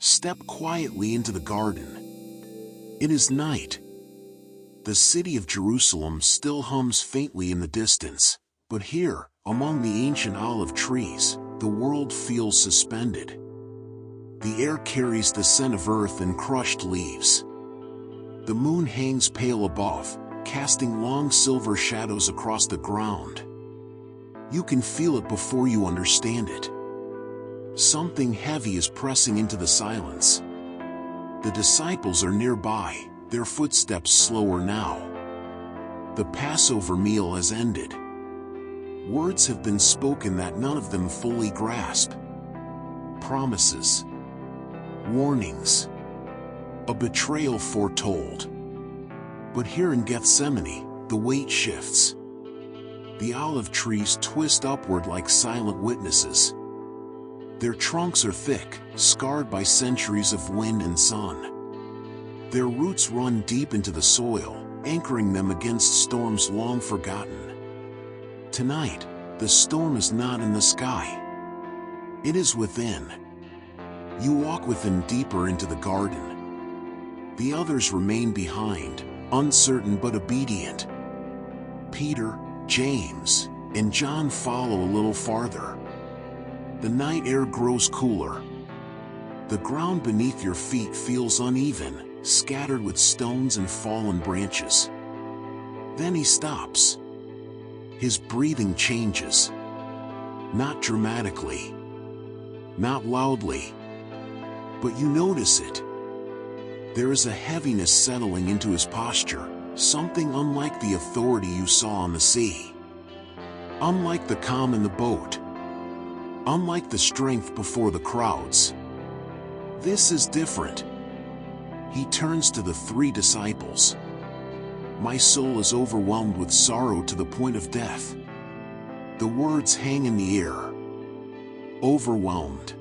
Step quietly into the garden. It is night. The city of Jerusalem still hums faintly in the distance, but here, among the ancient olive trees, the world feels suspended. The air carries the scent of earth and crushed leaves. The moon hangs pale above, casting long silver shadows across the ground. You can feel it before you understand it. Something heavy is pressing into the silence. The disciples are nearby, their footsteps slower now. The Passover meal has ended. Words have been spoken that none of them fully grasp. Promises. Warnings. A betrayal foretold. But here in Gethsemane, the weight shifts. The olive trees twist upward like silent witnesses. Their trunks are thick, scarred by centuries of wind and sun. Their roots run deep into the soil, anchoring them against storms long forgotten. Tonight, the storm is not in the sky. It is within. You walk with them deeper into the garden. The others remain behind, uncertain but obedient. Peter, James, and John follow a little farther. The night air grows cooler. The ground beneath your feet feels uneven, scattered with stones and fallen branches. Then he stops. His breathing changes. Not dramatically. Not loudly. But you notice it. There is a heaviness settling into his posture, something unlike the authority you saw on the sea. Unlike the calm in the boat. Unlike the strength before the crowds. This is different. He turns to the three disciples. My soul is overwhelmed with sorrow to the point of death. The words hang in the air. Overwhelmed.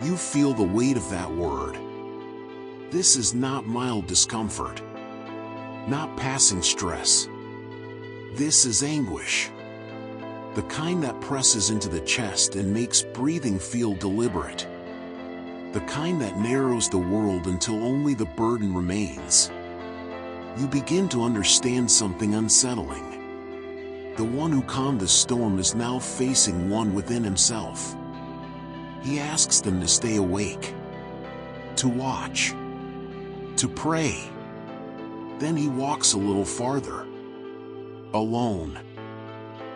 You feel the weight of that word. This is not mild discomfort. Not passing stress. This is anguish. The kind that presses into the chest and makes breathing feel deliberate. The kind that narrows the world until only the burden remains. You begin to understand something unsettling. The one who calmed the storm is now facing one within himself. He asks them to stay awake, to watch, to pray. Then he walks a little farther. Alone.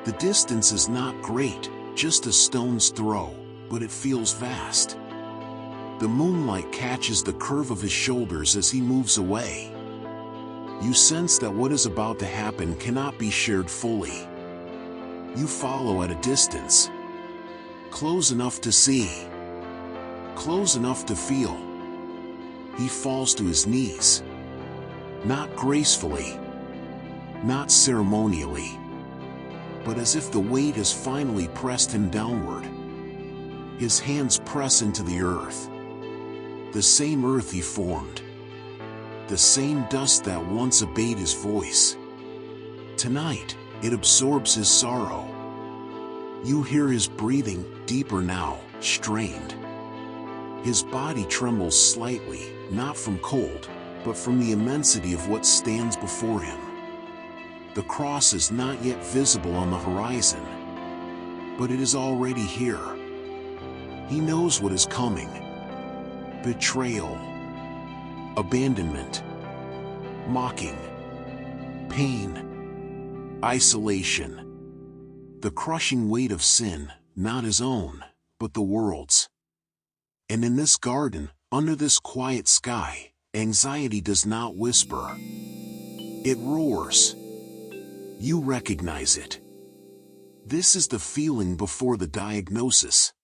The distance is not great, just a stone's throw, but it feels vast. The moonlight catches the curve of his shoulders as he moves away. You sense that what is about to happen cannot be shared fully. You follow at a distance. Close enough to see. Close enough to feel. He falls to his knees. Not gracefully. Not ceremonially. But as if the weight has finally pressed him downward. His hands press into the earth. The same earth he formed. The same dust that once obeyed his voice. Tonight, it absorbs his sorrow. You hear his breathing, deeper now, strained. His body trembles slightly, not from cold, but from the immensity of what stands before him. The cross is not yet visible on the horizon, but it is already here. He knows what is coming. Betrayal. Abandonment. Mocking. Pain. Isolation. The crushing weight of sin, not his own, but the world's. And in this garden, under this quiet sky, anxiety does not whisper. It roars. You recognize it. This is the feeling before the diagnosis.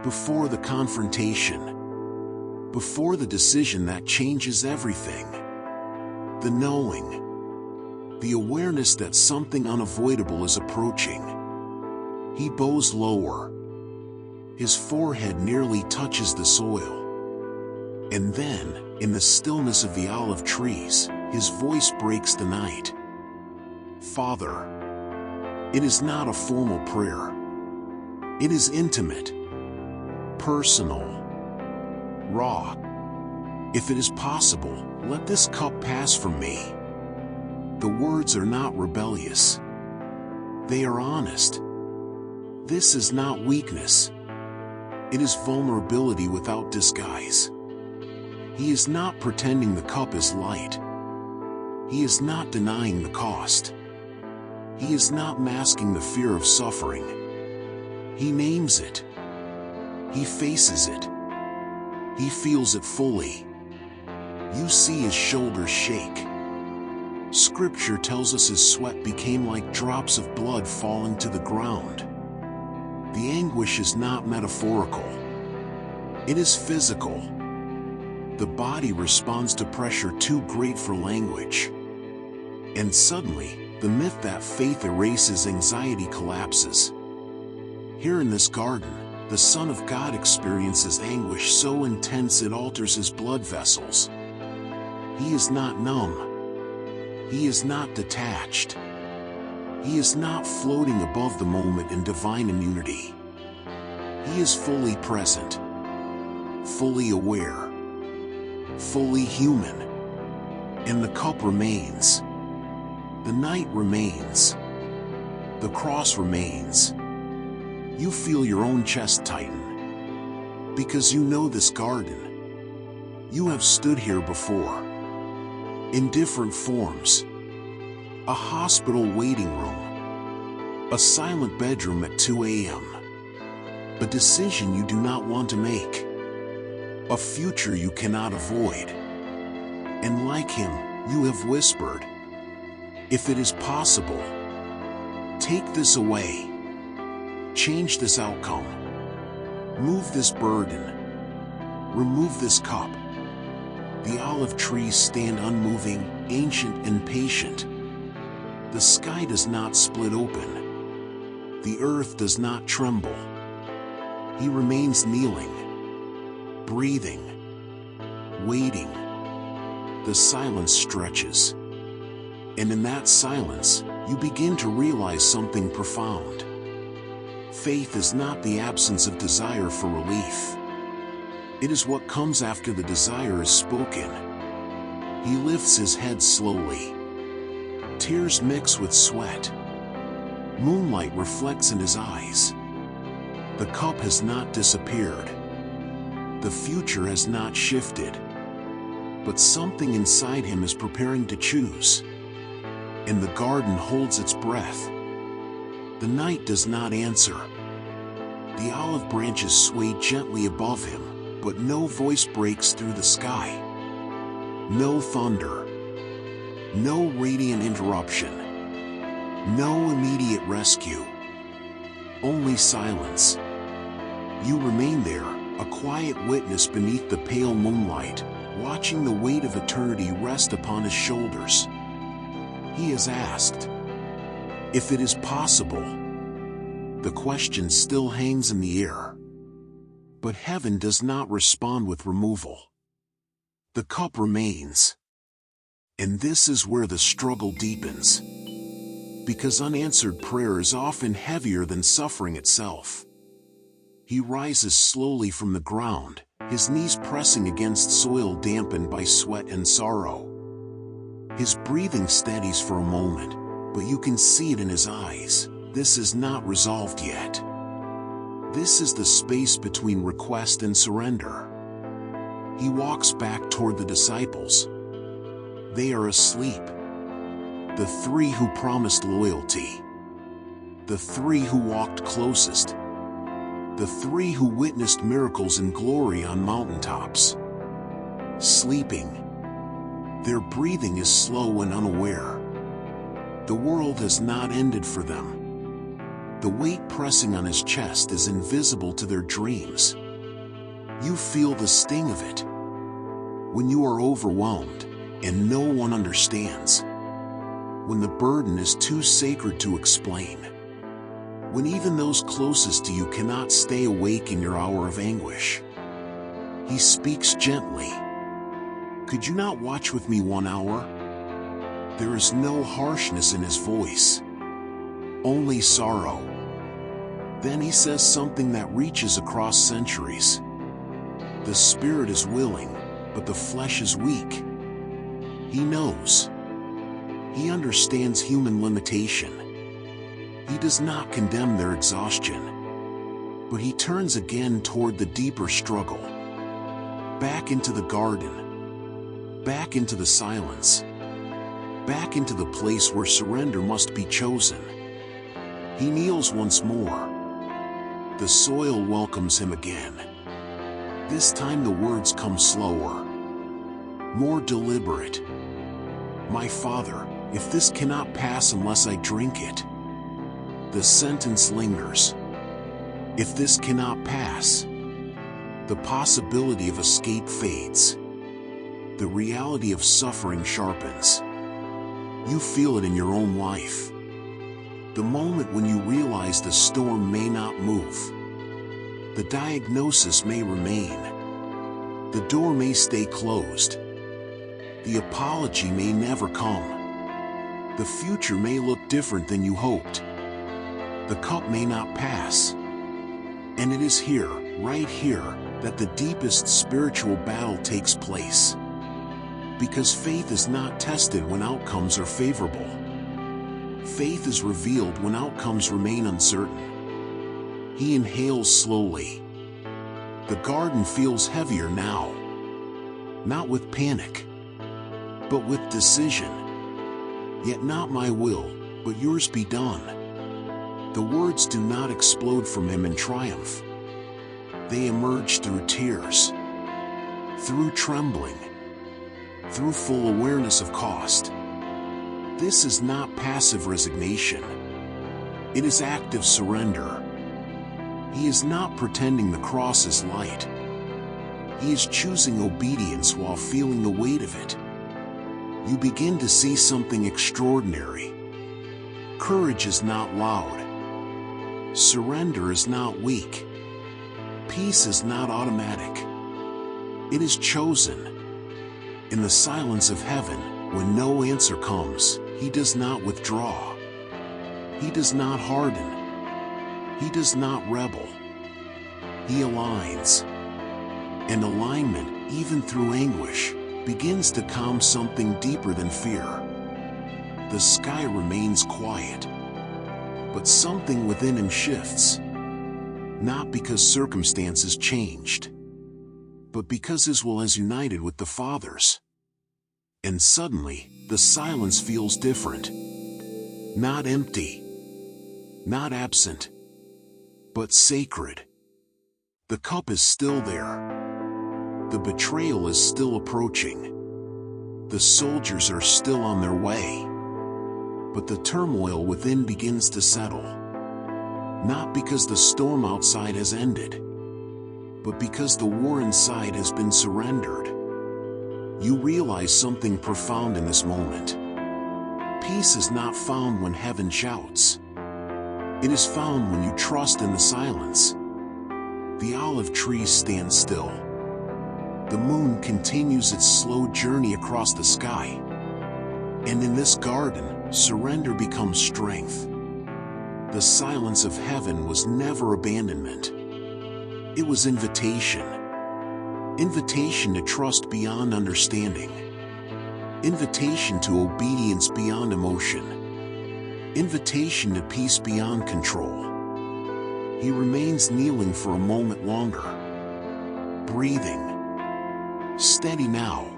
Before the confrontation. Before the decision that changes everything. The knowing. The awareness that something unavoidable is approaching. He bows lower. His forehead nearly touches the soil. And then, in the stillness of the olive trees, his voice breaks the night. Father. It is not a formal prayer. It is intimate. Personal. raw. If it is possible, let this cup pass from me. The words are not rebellious. They are honest. This is not weakness. It is vulnerability without disguise. He is not pretending the cup is light. He is not denying the cost. He is not masking the fear of suffering. He names it. He faces it. He feels it fully. You see his shoulders shake. Scripture tells us his sweat became like drops of blood falling to the ground. The anguish is not metaphorical. It is physical. The body responds to pressure too great for language. And suddenly, the myth that faith erases anxiety collapses. Here in this garden, the Son of God experiences anguish so intense it alters his blood vessels. He is not numb. He is not detached. He is not floating above the moment in divine immunity. He is fully present, fully aware, fully human. And the cup remains. The night remains. The cross remains. You feel your own chest tighten. Because you know this garden. You have stood here before. In different forms. A hospital waiting room. A silent bedroom at 2 a.m. A decision you do not want to make. A future you cannot avoid. And like him, you have whispered, if it is possible, take this away. Change this outcome. Move this burden. Remove this cup. The olive trees stand unmoving, ancient and patient. The sky does not split open. The earth does not tremble. He remains kneeling, breathing, waiting. The silence stretches. And in that silence, you begin to realize something profound. Faith is not the absence of desire for relief. It is what comes after the desire is spoken. He lifts his head slowly. Tears mix with sweat. Moonlight reflects in his eyes. The cup has not disappeared. The future has not shifted. But something inside him is preparing to choose. And the garden holds its breath. The night does not answer. The olive branches sway gently above him, but no voice breaks through the sky. No thunder. No radiant interruption. No immediate rescue. Only silence. You remain there, a quiet witness beneath the pale moonlight, watching the weight of eternity rest upon his shoulders. He has asked, if it is possible. The question still hangs in the air. But heaven does not respond with removal. The cup remains. And this is where the struggle deepens. Because unanswered prayer is often heavier than suffering itself. He rises slowly from the ground, his knees pressing against soil dampened by sweat and sorrow. His breathing steadies for a moment, but you can see it in his eyes. This is not resolved yet. This is the space between request and surrender. He walks back toward the disciples. They are asleep. The three who promised loyalty. The three who walked closest. The three who witnessed miracles and glory on mountaintops. Sleeping. Their breathing is slow and unaware. The world has not ended for them. The weight pressing on his chest is invisible to their dreams. You feel the sting of it. When you are overwhelmed, and no one understands. When the burden is too sacred to explain. When even those closest to you cannot stay awake in your hour of anguish. He speaks gently. Could you not watch with me 1 hour? There is no harshness in his voice. Only sorrow. Then he says something that reaches across centuries. The spirit is willing, but the flesh is weak. He knows. He understands human limitation. He does not condemn their exhaustion, but he turns again toward the deeper struggle. Back into the garden. Back into the silence. Back into the place where surrender must be chosen. He kneels once more. The soil welcomes him again. This time the words come slower, more deliberate. My Father, if this cannot pass unless I drink it. The sentence lingers. If this cannot pass. The possibility of escape fades. The reality of suffering sharpens. You feel it in your own life. The moment when you realize the storm may not move. The diagnosis may remain. The door may stay closed. The apology may never come. The future may look different than you hoped. The cup may not pass. And it is here, right here, that the deepest spiritual battle takes place. Because faith is not tested when outcomes are favorable. Faith is revealed when outcomes remain uncertain. He inhales slowly. The garden feels heavier now. Not with panic, but with decision. Yet not my will, but yours be done. The words do not explode from him in triumph. They emerge through tears, through trembling, through full awareness of cost. This is not passive resignation. It is active surrender. He is not pretending the cross is light. He is choosing obedience while feeling the weight of it. You begin to see something extraordinary. Courage is not loud. Surrender is not weak. Peace is not automatic. It is chosen. In the silence of heaven, when no answer comes, he does not withdraw. He does not harden. He does not rebel. He aligns. And alignment, even through anguish, begins to calm something deeper than fear. The sky remains quiet. But something within him shifts. Not because circumstances changed, but because his will has united with the Father's. And suddenly, the silence feels different. Not empty. Not absent. But sacred. The cup is still there. The betrayal is still approaching. The soldiers are still on their way. But the turmoil within begins to settle. Not because the storm outside has ended, but because the war inside has been surrendered. You realize something profound in this moment. Peace is not found when heaven shouts. It is found when you trust in the silence. The olive trees stand still. The moon continues its slow journey across the sky. And in this garden, surrender becomes strength. The silence of heaven was never abandonment. It was invitation. Invitation to trust beyond understanding. Invitation to obedience beyond emotion. Invitation to peace beyond control. He remains kneeling for a moment longer. Breathing. Steady now.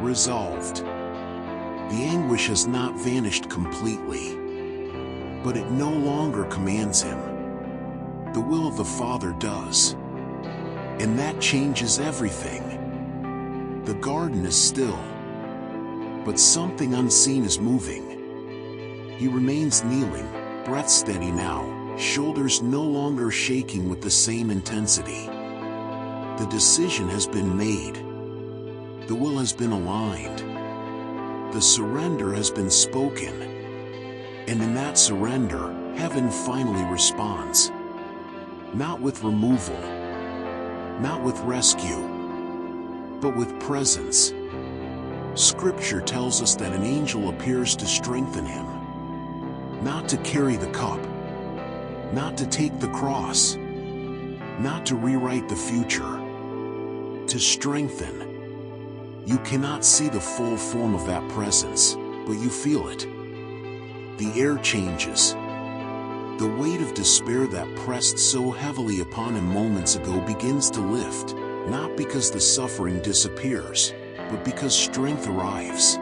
Resolved. The anguish has not vanished completely. But it no longer commands him. The will of the Father does. And that changes everything. The garden is still. But something unseen is moving. He remains kneeling, breath steady now, shoulders no longer shaking with the same intensity. The decision has been made. The will has been aligned. The surrender has been spoken. And in that surrender, heaven finally responds. Not with removal, not with rescue, but with presence. Scripture tells us that an angel appears to strengthen him. Not to carry the cup, not to take the cross, not to rewrite the future, to strengthen. You cannot see the full form of that presence, but you feel it. The air changes. The weight of despair that pressed so heavily upon him moments ago begins to lift, not because the suffering disappears, but because strength arrives.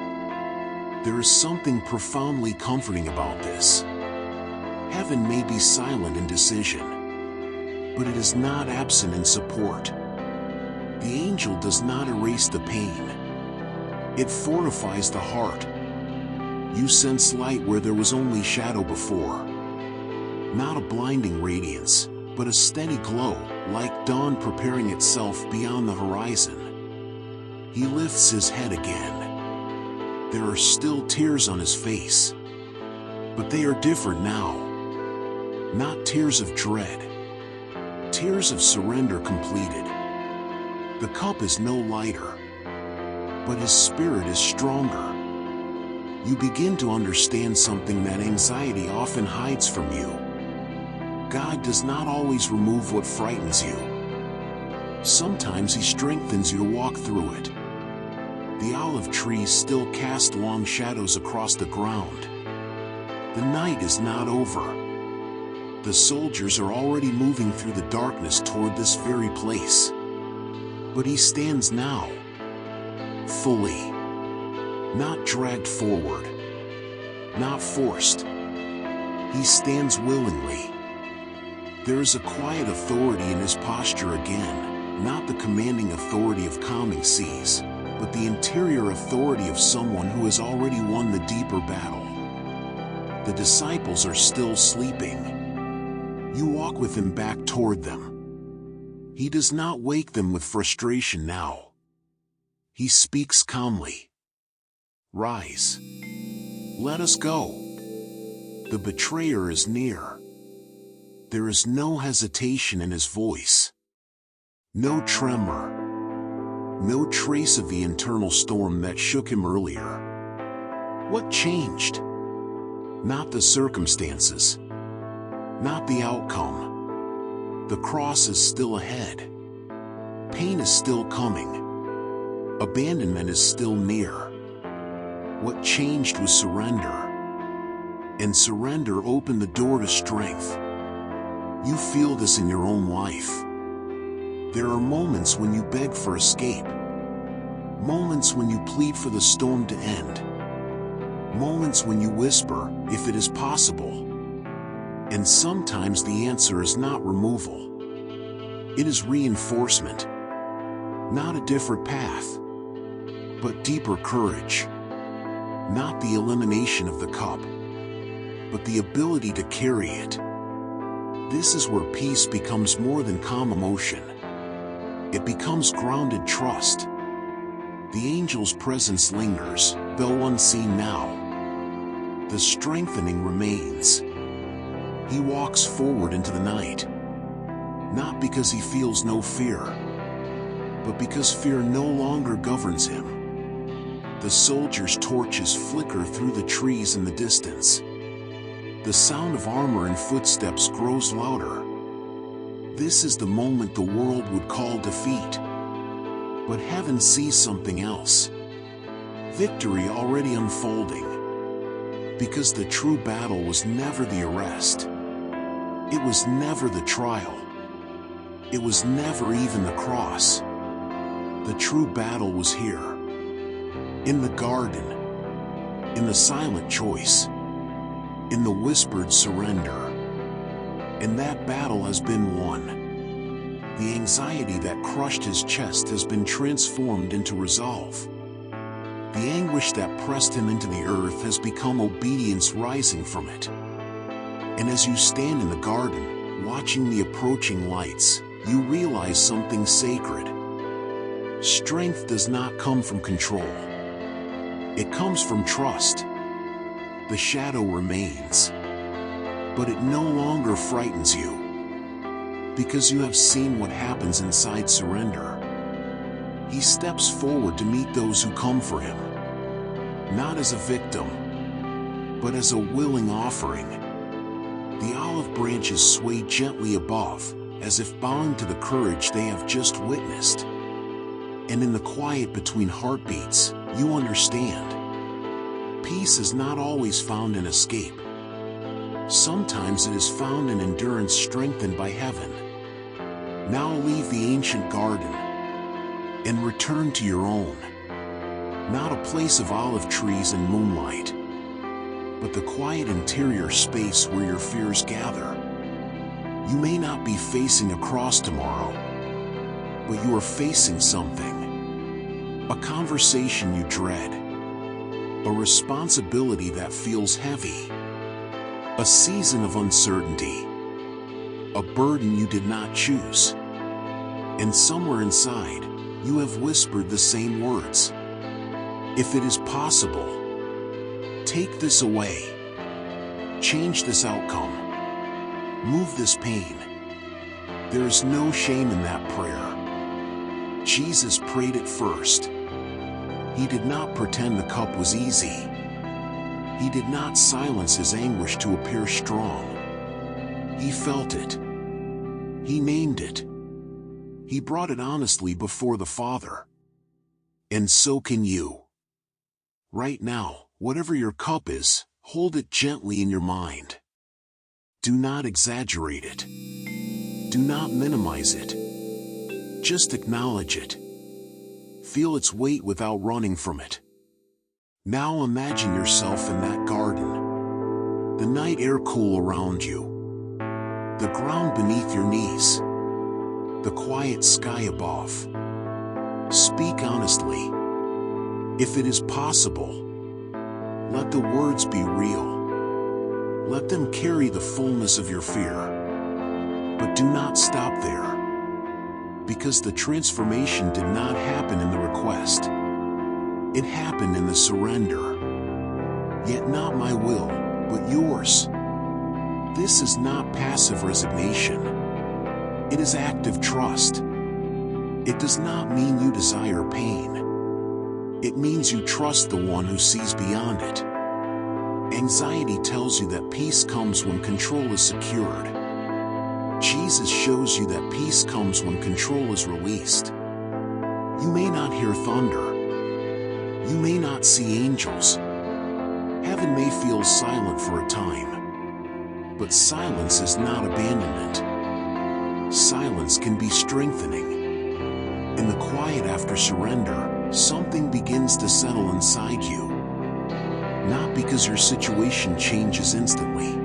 There is something profoundly comforting about this. Heaven may be silent in decision, but it is not absent in support. The angel does not erase the pain. It fortifies the heart. You sense light where there was only shadow before. Not a blinding radiance, but a steady glow, like dawn preparing itself beyond the horizon. He lifts his head again. There are still tears on his face, but they are different now. Not tears of dread. Tears of surrender completed. The cup is no lighter, but his spirit is stronger. You begin to understand something that anxiety often hides from you. God does not always remove what frightens you. Sometimes He strengthens you to walk through it. The olive trees still cast long shadows across the ground. The night is not over. The soldiers are already moving through the darkness toward this very place. But He stands now, fully, not dragged forward, not forced. He stands willingly. There is a quiet authority in His posture again, not the commanding authority of calming seas, but the interior authority of someone who has already won the deeper battle. The disciples are still sleeping. You walk with Him back toward them. He does not wake them with frustration now. He speaks calmly. Rise. Let us go. The betrayer is near. There is no hesitation in His voice. No tremor. No trace of the internal storm that shook him earlier. What changed? Not the circumstances. Not the outcome. The cross is still ahead. Pain is still coming. Abandonment is still near. What changed was surrender. And surrender opened the door to strength. You feel this in your own life. There are moments when you beg for escape. Moments when you plead for the storm to end. Moments when you whisper, if it is possible. And sometimes the answer is not removal. It is reinforcement. Not a different path, but deeper courage. Not the elimination of the cup, but the ability to carry it. This is where peace becomes more than calm emotion. It becomes grounded trust. The angel's presence lingers, though unseen now. The strengthening remains. He walks forward into the night, not because he feels no fear, but because fear no longer governs him. The soldiers' torches flicker through the trees in the distance. The sound of armor and footsteps grows louder. This is the moment the world would call defeat. But heaven sees something else. Victory already unfolding. Because the true battle was never the arrest. It was never the trial. It was never even the cross. The true battle was here. In the garden. In the silent choice. In the whispered surrender. And that battle has been won. The anxiety that crushed his chest has been transformed into resolve. The anguish that pressed him into the earth has become obedience rising from it. And as you stand in the garden, watching the approaching lights, you realize something sacred. Strength does not come from control. It comes from trust. The shadow remains, but it no longer frightens you. Because you have seen what happens inside surrender. He steps forward to meet those who come for him. Not as a victim, but as a willing offering. The olive branches sway gently above, as if bowing to the courage they have just witnessed. And in the quiet between heartbeats, you understand. Peace is not always found in escape. Sometimes it is found in endurance strengthened by heaven. Now leave the ancient garden and return to your own. Not a place of olive trees and moonlight, but the quiet interior space where your fears gather. You may not be facing a cross tomorrow, but you are facing something. A conversation you dread. A responsibility that feels heavy. A season of uncertainty. A burden you did not choose. And somewhere inside, you have whispered the same words. If it is possible, take this away. Change this outcome. Move this pain. There is no shame in that prayer. Jesus prayed it first. He did not pretend the cup was easy. He did not silence his anguish to appear strong. He felt it. He named it. He brought it honestly before the Father. And so can you. Right now, whatever your cup is, hold it gently in your mind. Do not exaggerate it. Do not minimize it. Just acknowledge it. Feel its weight without running from it. Now imagine yourself in that garden. The night air cool around you. The ground beneath your knees. The quiet sky above. Speak honestly. If it is possible, let the words be real. Let them carry the fullness of your fear. But do not stop there. Because the transformation did not happen in the request. It happened in the surrender. Yet not my will, but yours. This is not passive resignation. It is active trust. It does not mean you desire pain. It means you trust the one who sees beyond it. Anxiety tells you that peace comes when control is secured. Jesus shows you that peace comes when control is released. You may not hear thunder. You may not see angels. Heaven may feel silent for a time. But silence is not abandonment. Silence can be strengthening. In the quiet after surrender, something begins to settle inside you. Not because your situation changes instantly,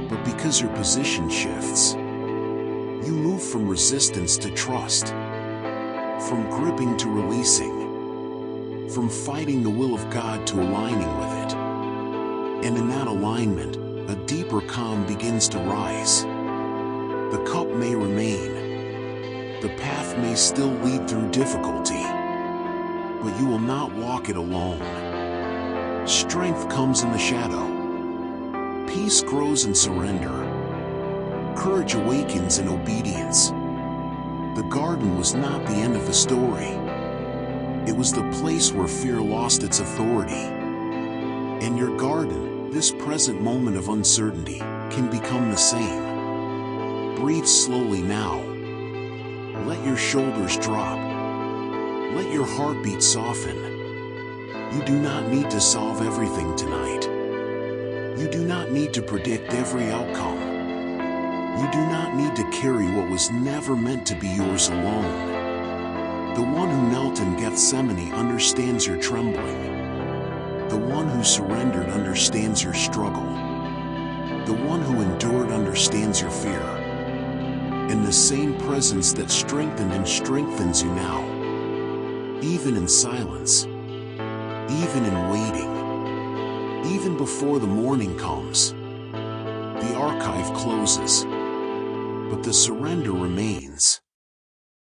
but because your position shifts. You move from resistance to trust, from gripping to releasing, from fighting the will of God to aligning with it. And in that alignment, a deeper calm begins to rise. The cup may remain. The path may still lead through difficulty, but you will not walk it alone. Strength comes in the shadow. Peace grows in surrender. Courage awakens in obedience. The garden was not the end of the story. It was the place where fear lost its authority. In your garden, this present moment of uncertainty can become the same. Breathe slowly now. Let your shoulders drop. Let your heartbeat soften. You do not need to solve everything tonight. You do not need to predict every outcome. You do not need to carry what was never meant to be yours alone. The one who knelt in Gethsemane understands your trembling. The one who surrendered understands your struggle. The one who endured understands your fear. And the same presence that strengthened and strengthens you now. Even in silence. Even in waiting. Even before the morning comes. The archive closes. But the surrender remains.